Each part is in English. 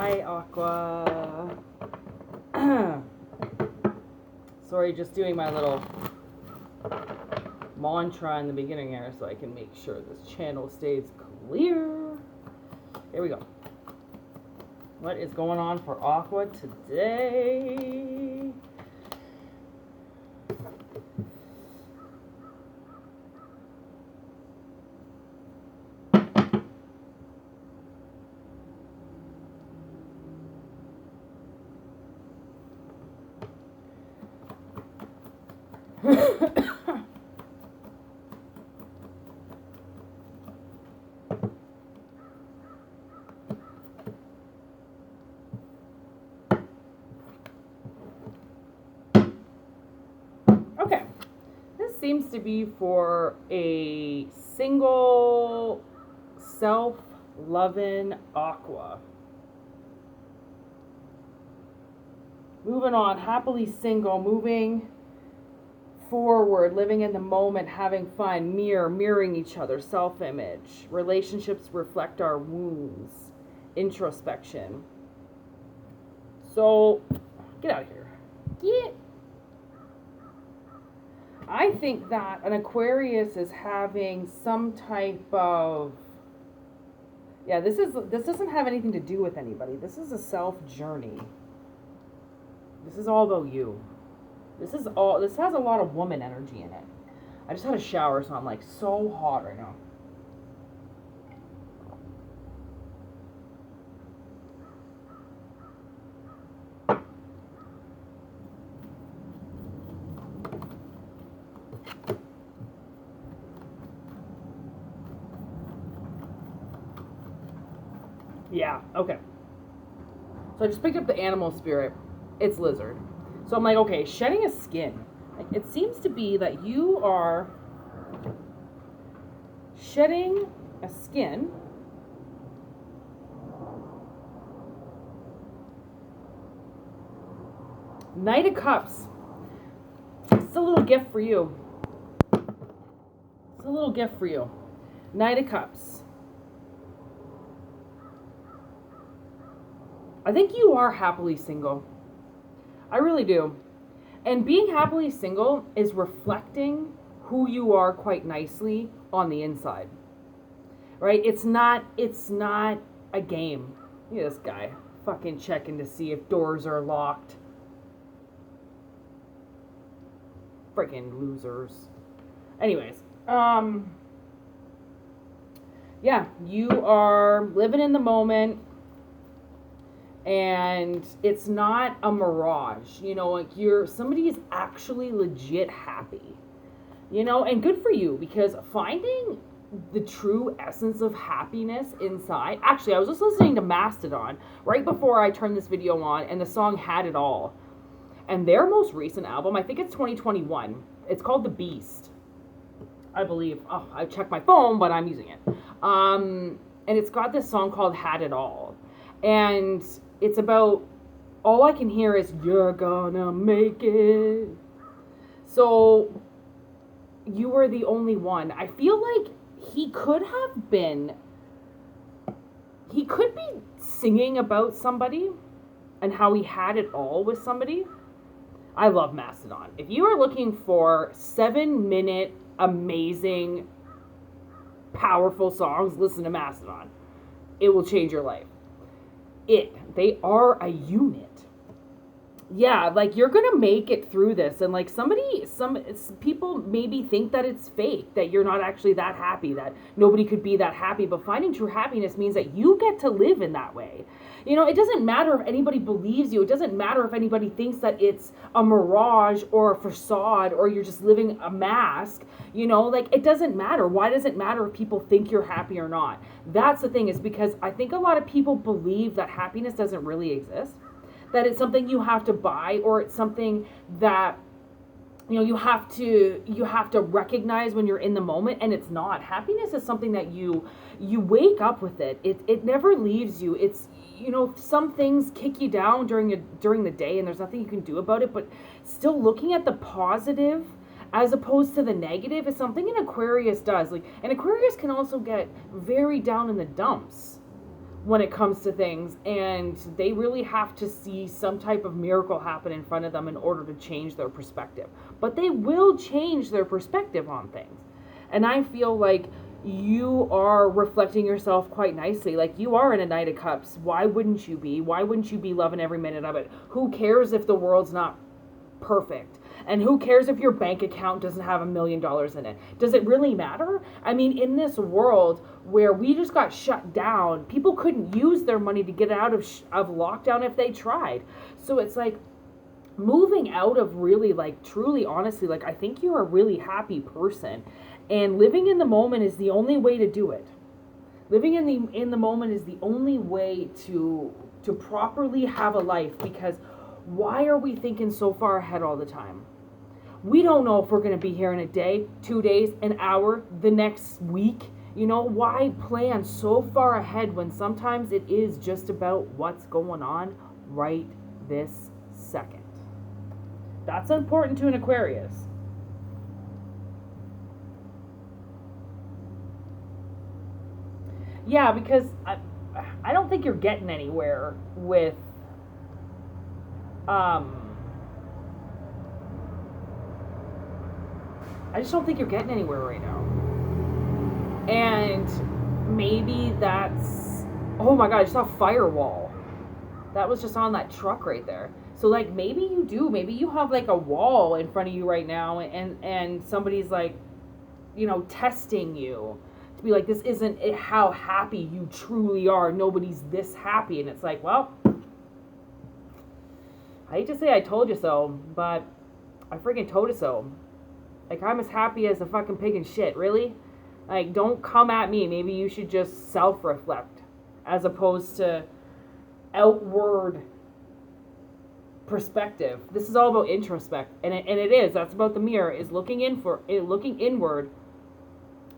Hi, Aqua. Sorry, just doing my little mantra in the beginning here so I can make sure this channel stays clear. Here we go. What is going on for Aqua today? Okay, this seems to be for a single, self-loving Aqua. Moving on, happily single, moving forward, living in the moment, having fun, mirroring each other, self-image. Relationships reflect our wounds. Introspection. So, get out of here. Get. I think that an Aquarius is having some type of, yeah, this doesn't have anything to do with anybody. This is a self journey. This is all about you. This has a lot of woman energy in it. I just had a shower, so I'm like so hot right now. Yeah, okay. So I just picked up the animal spirit. It's lizard. So I'm like, okay, shedding a skin. Like, it seems to be that you are shedding a skin. Knight of Cups. It's a little gift for you. It's a little gift for you. Knight of Cups. I think you are happily single. I really do. And being happily single is reflecting who you are quite nicely on the inside. Right? It's not a game. Look at this guy fucking checking to see if doors are locked. Freaking losers. Anyways, yeah, you are living in the moment. And it's not a mirage, you know, like somebody is actually legit happy, you know, and good for you, because finding the true essence of happiness inside. Actually, I was just listening to Mastodon right before I turned this video on, and the song Had It All. And their most recent album, I think it's 2021. It's called The Beast, I believe. Oh, I checked my phone, but I'm using it. And it's got this song called Had It All. And it's about, all I can hear is, you're gonna make it. So, you were the only one. I feel like he could be singing about somebody and how he had it all with somebody. I love Mastodon. If you are looking for 7-minute, amazing, powerful songs, listen to Mastodon. It will change your life. They are a unit. Yeah, like, you're gonna make it through this, and like some people maybe think that it's fake, that you're not actually that happy, that nobody could be that happy, but finding true happiness means that you get to live in that way. You know, it doesn't matter if anybody believes you. It doesn't matter if anybody thinks that it's a mirage or a facade or you're just living a mask. You know, like, it doesn't matter. Why does it matter if people think you're happy or not? That's the thing, is because I think a lot of people believe that happiness doesn't really exist, that it's something you have to buy, or it's something that, you know, you have to recognize when you're in the moment, and it's not. Happiness is something that you wake up with it. It never leaves you. It's, you know, some things kick you down during the day, and there's nothing you can do about it, but still looking at the positive as opposed to the negative is something an Aquarius does. Like, an Aquarius can also get very down in the dumps when it comes to things, and they really have to see some type of miracle happen in front of them in order to change their perspective. But they will change their perspective on things. And I feel like you are reflecting yourself quite nicely. Like, you are in a Knight of Cups. Why wouldn't you be? Why wouldn't you be loving every minute of it? Who cares if the world's not perfect? And who cares if your bank account doesn't have $1 million in it? Does it really matter? I mean, in this world where we just got shut down, people couldn't use their money to get out of lockdown if they tried. So it's like, moving out of really, like, truly, honestly, like, I think you're a really happy person. And living in the moment is the only way to do it. Living in the moment is the only way to properly have a life, because why are we thinking so far ahead all the time? We don't know if we're going to be here in a day, 2 days, an hour, the next week. You know, why plan so far ahead when sometimes it is just about what's going on right this second? That's important to an Aquarius. Yeah, because I don't think you're getting anywhere with I just don't think you're getting anywhere right now. And maybe that's, oh my God, I just saw a firewall. That was just on that truck right there. So, like, maybe you do. Maybe you have, like, a wall in front of you right now, and somebody's, like, you know, testing you to be like, this isn't how happy you truly are. Nobody's this happy. And it's like, well, I hate to say I told you so, but I freaking told you so. Like, I'm as happy as a fucking pig in shit, really? Like, don't come at me. Maybe you should just self-reflect as opposed to outward perspective. This is all about introspect, and it is. That's about the mirror, is looking inward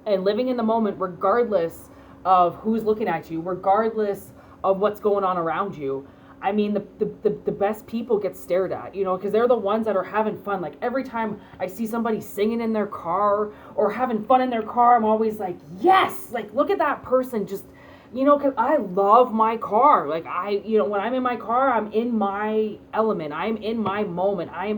and living in the moment, regardless of who's looking at you, regardless of what's going on around you. I mean, the best people get stared at, you know, because they're the ones that are having fun. Like, every time I see somebody singing in their car or having fun in their car, I'm always like, yes, like, look at that person. Just, you know, because I love my car. Like, you know, when I'm in my car, I'm in my element. I'm in my moment. I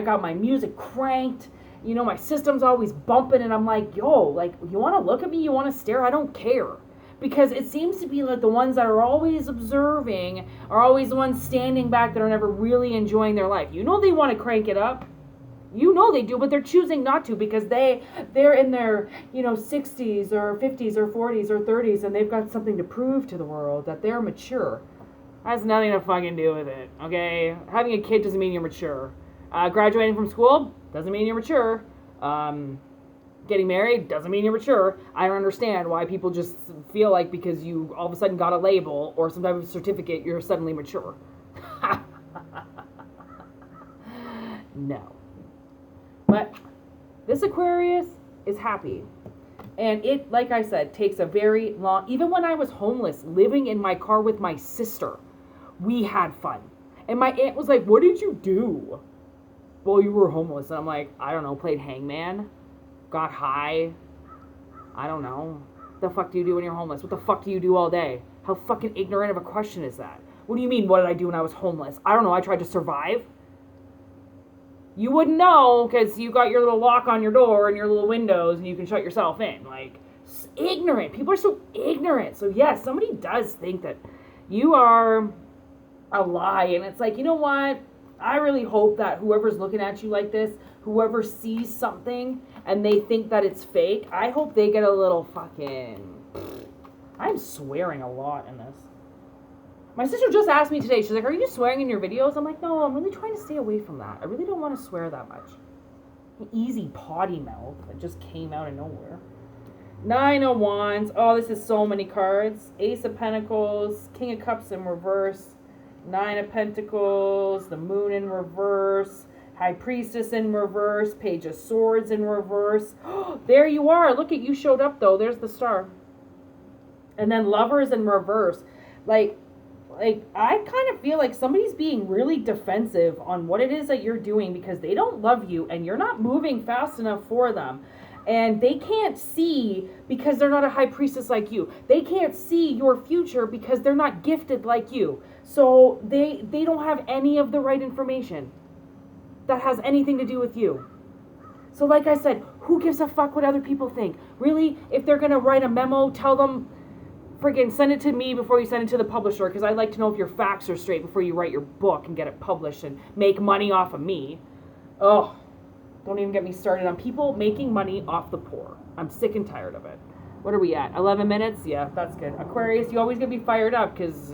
got my music cranked. You know, my system's always bumping, and I'm like, yo, like, you want to look at me? You want to stare? I don't care. Because it seems to be like the ones that are always observing are always the ones standing back that are never really enjoying their life. You know they want to crank it up. You know they do, but they're choosing not to because they're in their, you know, 60s or 50s or 40s or 30s, and they've got something to prove to the world that they're mature. That has nothing to fucking do with it, okay? Having a kid doesn't mean you're mature. Graduating from school doesn't mean you're mature. Getting married doesn't mean you're mature. I don't understand why people just feel like because you all of a sudden got a label or some type of certificate, you're suddenly mature. No. But this Aquarius is happy. And it, like I said, takes a very long... Even when I was homeless, living in my car with my sister, we had fun. And my aunt was like, what did you do? Well, you were homeless. And I'm like, I don't know, played hangman. Got high. I don't know. What the fuck do you do when you're homeless? What the fuck do you do all day? How fucking ignorant of a question is that? What do you mean, what did I do when I was homeless? I don't know. I tried to survive. You wouldn't know because you got your little lock on your door and your little windows and you can shut yourself in. Like, ignorant. People are so ignorant. So, yes, somebody does think that you are a lie. And it's like, you know what? I really hope that whoever's looking at you like this, whoever sees something and they think that it's fake, I hope they get a little fucking... I'm swearing a lot in this. My sister just asked me today, she's like, are you swearing in your videos? I'm like, no, I'm really trying to stay away from that. I really don't want to swear that much. An easy potty mouth that just came out of nowhere. 9 of Wands. Oh, this is so many cards. Ace of Pentacles, King of Cups in reverse, 9 of Pentacles, the Moon in reverse, High Priestess in reverse, Page of Swords in reverse. There you are. Look at you showed up, though. There's the star. And then Lovers in reverse. Like I kind of feel like somebody's being really defensive on what it is that you're doing because they don't love you and you're not moving fast enough for them. And they can't see because they're not a high priestess like you. They can't see your future because they're not gifted like you. So they don't have any of the right information that has anything to do with you. So like I said, who gives a fuck what other people think? Really, if they're going to write a memo, tell them, friggin' send it to me before you send it to the publisher, because I'd like to know if your facts are straight before you write your book and get it published and make money off of me. Oh, don't even get me started on people making money off the poor. I'm sick and tired of it. What are we at? 11 minutes? Yeah, that's good. Aquarius, you always get me fired up because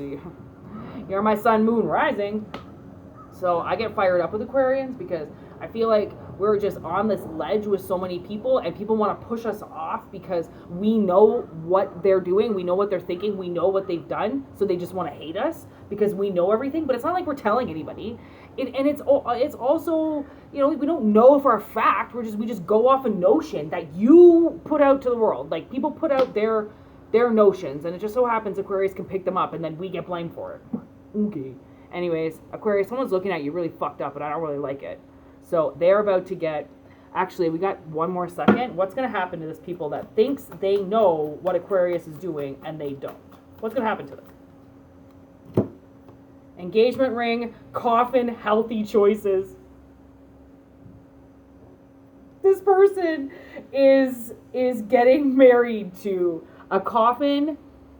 you're my sun, moon, rising. So I get fired up with Aquarians because I feel like we're just on this ledge with so many people, and people want to push us off because we know what they're doing, we know what they're thinking, we know what they've done, so they just want to hate us because we know everything. But it's not like we're telling anybody. And it's also, you know, we don't know for a fact. We just go off a notion that you put out to the world. Like, people put out their notions, and it just so happens Aquarius can pick them up, and then we get blamed for it. Okay. Anyways, Aquarius, someone's looking at you really fucked up, and I don't really like it. So they're about to get, actually, we got one more second. What's going to happen to this people that thinks they know what Aquarius is doing and they don't? What's going to happen to them? Engagement ring, coffin, healthy choices. This person is getting married to a coffin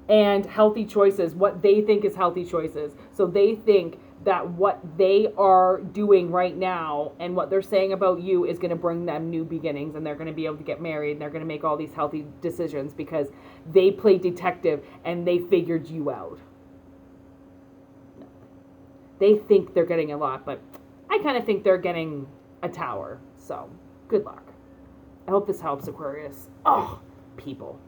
and healthy choices, what they think is healthy choices. So they think that what they are doing right now and what they're saying about you is going to bring them new beginnings, and they're going to be able to get married, and they're going to make all these healthy decisions because they played detective and they figured you out. No. They think they're getting a lot, but I kind of think they're getting a tower. So good luck. I hope this helps, Aquarius. Oh, people.